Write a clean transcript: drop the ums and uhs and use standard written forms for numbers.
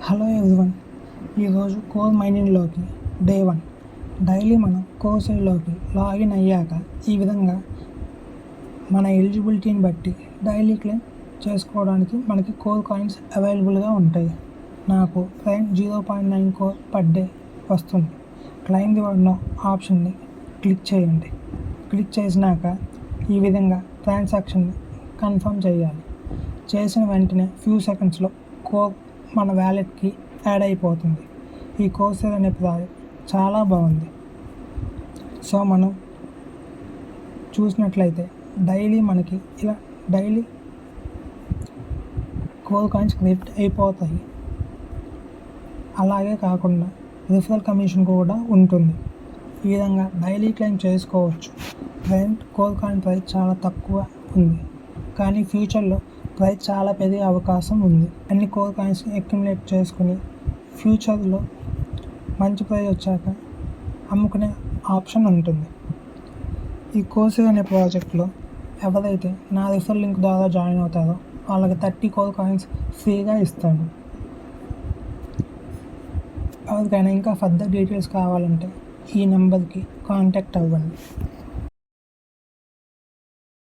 Hello everyone, ఈరోజు core మైనింగ్లోకి day 1. Daily మనం కోర్స్లోకి login అయ్యాక ఈ విధంగా మన ఎలిజిబిలిటీని బట్టి డైలీ క్లెయిమ్ చేసుకోవడానికి మనకి కోర్ కాయిన్స్ అవైలబుల్గా ఉంటాయి. నాకు ప్రైమ్ 0.9 కోర్ పర్ డే వస్తుంది. క్లెయిమ్ ది వన్ ఆప్షన్ని క్లిక్ చేయండి. క్లిక్ చేసినాక ఈ విధంగా ట్రాన్సాక్షన్ని కన్ఫర్మ్ చేయాలి. చేసిన వెంటనే ఫ్యూ సెకండ్స్లో కోర్ మన వ్యాలెట్కి యాడ్ అయిపోతుంది. ఈ కోర్సర్ అనే ప్రాజెక్ట్ చాలా బాగుంది. సో మనం చూసినట్లయితే డైలీ మనకి ఇలా డైలీ కోర్ కాయిన్స్ క్రెడిట్ అయిపోతాయి. అలాగే కాకుండా రిఫరల్ కమిషన్ కూడా ఉంటుంది. ఈ విధంగా డైలీ క్లెయిమ్ చేసుకోవచ్చు. ప్రజెంట్ కోర్ కాయిన్ ప్రైస్ చాలా తక్కువ ఉంది, కానీ ఫ్యూచర్లో ప్రైస్ చాలా పెరిగే అవకాశం ఉంది. అన్ని కోర్ కాయిన్స్ అక్యుములేట్ చేసుకుని ఫ్యూచర్లో మంచి ప్రైస్ వచ్చాక అమ్ముకునే ఆప్షన్ ఉంటుంది. ఈ కోర్సర్ అనే ప్రాజెక్ట్లో ఎవరైతే నా రిఫరల్ లింక్ ద్వారా జాయిన్ అవుతారో వాళ్ళకి 30 కోర్ కాయిన్స్ ఫ్రీగా ఇస్తాను. ఎవరికైనా ఇంకా ఫర్దర్ డీటెయిల్స్ కావాలంటే ఈ నెంబర్కి కాంటాక్ట్ అవ్వండి.